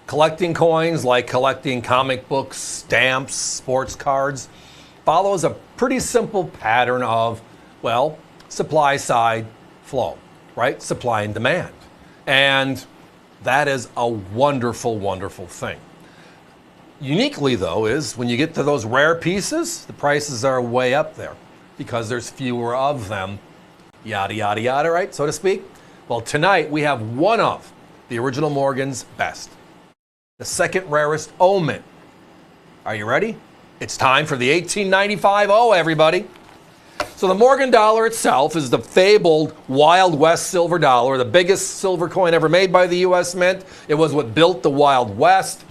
Collecting coins, like collecting comic books, stamps, sports cards, follows a pretty simple pattern of, well, supply side flow, right? Supply and demand. And that is a wonderful, wonderful thing. Uniquely, though, is when you get to those rare pieces, the prices are way up there because there's fewer of them, yada, yada, yada, right, so to speak. Well, tonight we have one of the original Morgan's best, the second rarest O mint. Are you ready? It's time for the 1895 O, everybody. So the Morgan dollar itself is the fabled Wild West silver dollar, the biggest silver coin ever made by the U.S. Mint. It was what built the Wild West.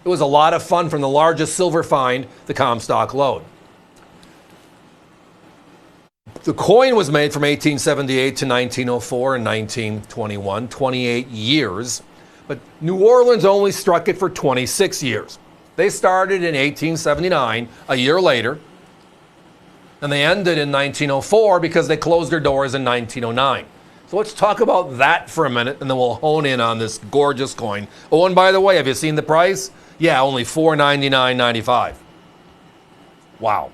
It was a lot of fun from the largest silver find, the Comstock Lode. The coin was made from 1878 to 1904 and 1921, 28 years. But New Orleans only struck it for 26 years. They started in 1879, a year later, and they ended in 1904 because they closed their doors in 1909. So let's talk about that for a minute, and then we'll hone in on this gorgeous coin. Oh, and by the way, have you seen the price? Yeah, only $499.95. Wow.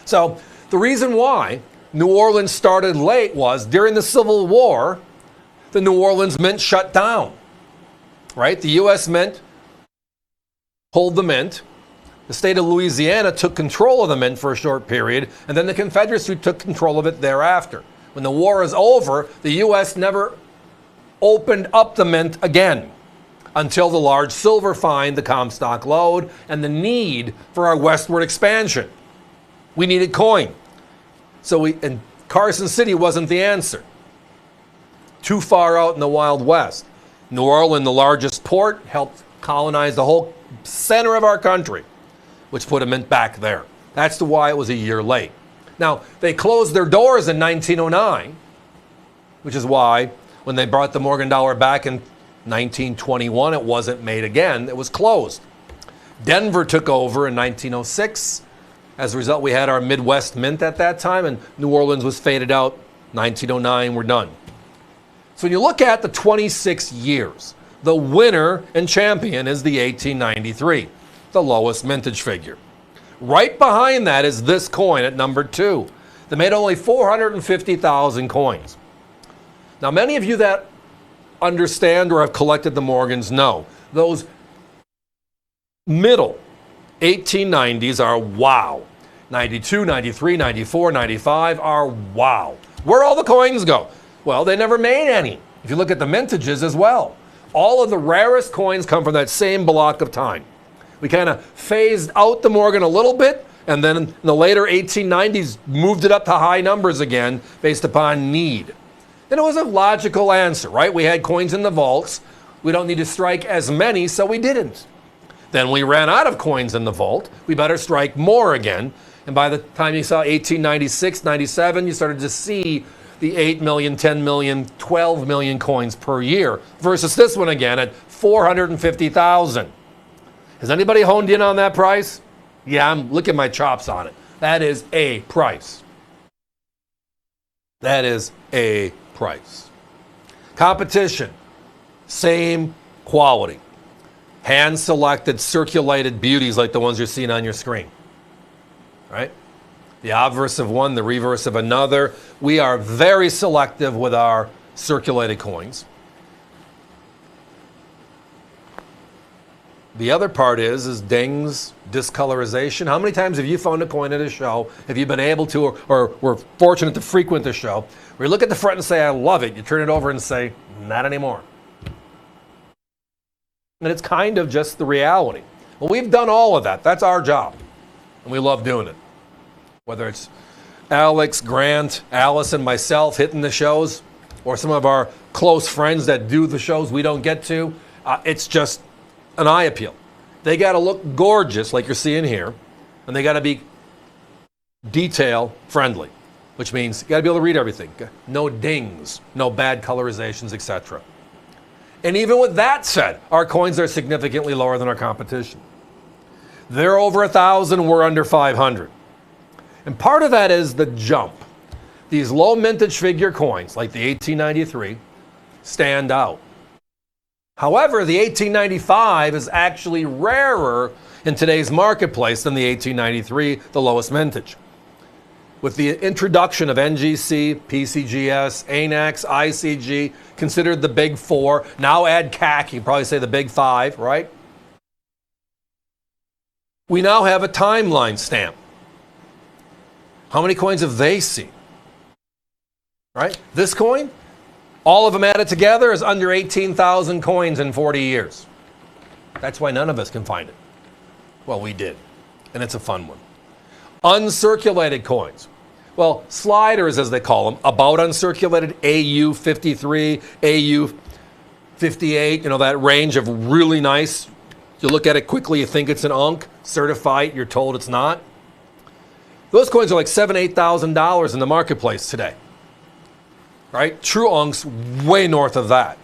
So the reason why New Orleans started late was during the Civil War, the New Orleans Mint shut down. Right? The U.S. Mint pulled the mint. The state of Louisiana took control of the mint for a short period, and then the Confederacy took control of it thereafter. When the war is over, the U.S. never opened up the mint again until the large silver find, the Comstock Lode, and the need for our westward expansion. We needed coin. And Carson City wasn't the answer. Too far out in the Wild West. New Orleans, the largest port, helped colonize the whole center of our country, which put a mint back there. That's why it was a year late. Now, they closed their doors in 1909, which is why when they brought the Morgan dollar back in 1921, it wasn't made again. It was closed. Denver took over in 1906. As a result, we had our Midwest Mint at that time, and New Orleans was faded out. 1909, we're done. So when you look at the 26 years, the winner and champion is the 1893, the lowest mintage figure. Right behind that is this coin at number 2. They made only 450,000 coins. Now, many of you that understand or have collected the Morgans know those middle 1890s are wow. 92, 93, 94, 95 are wow. Where all the coins go? Well, they never made any. If you look at the mintages as well, all of the rarest coins come from that same block of time. We kind of phased out the Morgan a little bit, and then in the later 1890s moved it up to high numbers again based upon need. And it was a logical answer, right? We had coins in the vaults. We don't need to strike as many, so we didn't. Then we ran out of coins in the vault. We better strike more again. And by the time you saw 1896, 97, you started to see the 8 million, 10 million, 12 million coins per year versus this one again at 450,000. Has anybody honed in on that price? Yeah, I'm looking at my chops on it. That is a price. That is a price. Competition, same quality. Hand-selected, circulated beauties like the ones you're seeing on your screen. Right? The obverse of one, the reverse of another. We are very selective with our circulated coins. The other part is dings, discolorization. How many times have you found a coin at a show? Have you been able to, or were fortunate to frequent the show, where you look at the front and say, I love it. You turn it over and say, not anymore. And it's kind of just the reality. Well, we've done all of that. That's our job. And we love doing it. Whether it's Alex, Grant, Alice, and myself hitting the shows, or some of our close friends that do the shows we don't get to, it's just an eye appeal. They got to look gorgeous like you're seeing here, and they got to be detail friendly, which means you got to be able to read everything. No dings, no bad colorizations, etc. And even with that said, our coins are significantly lower than our competition. They're over 1,000, we're under 500. And part of that is the jump. These low mintage figure coins, like the 1893, stand out. However, the 1895 is actually rarer in today's marketplace than the 1893, the lowest vintage. With the introduction of NGC, PCGS, ANAX, ICG, considered the big four, now add CAC, you can probably say the big five, right? We now have a timeline stamp. How many coins have they seen? Right? This coin, all of them added together, is under 18,000 coins in 40 years. That's why none of us can find it. Well, we did, and it's a fun one. Uncirculated coins. Well, sliders, as they call them, about uncirculated, AU53, AU58, that range of really nice. You look at it quickly, you think it's an unk. Certified, you're told it's not. Those coins are like $7,000, $8,000 in the marketplace today. Right? True unks, way north of that.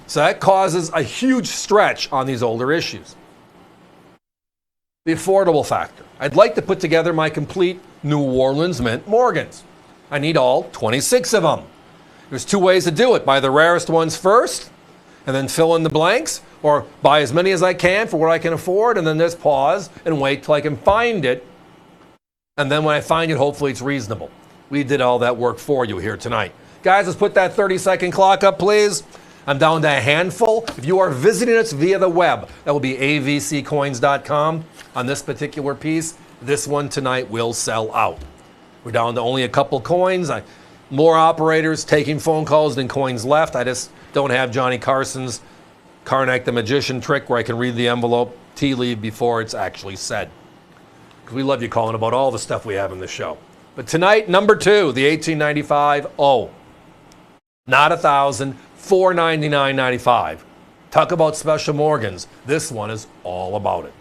So that causes a huge stretch on these older issues. The affordable factor. I'd like to put together my complete New Orleans Mint Morgans. I need all 26 of them. There's two ways to do it. Buy the rarest ones first, and then fill in the blanks, or buy as many as I can for what I can afford, and then just pause and wait till I can find it. And then when I find it, hopefully it's reasonable. We did all that work for you here tonight. Guys, let's put that 30-second clock up, please. I'm down to a handful. If you are visiting us via the web, that will be avccoins.com on this particular piece. This one tonight will sell out. We're down to only a couple coins. More operators taking phone calls than coins left. I just don't have Johnny Carson's Karnak the Magician trick where I can read the envelope tea leaf before it's actually said. Because we love you calling about all the stuff we have in the show. But tonight, number 2, the 1895. Oh, not 1,000, $499.95. Talk about special Morgans. This one is all about it.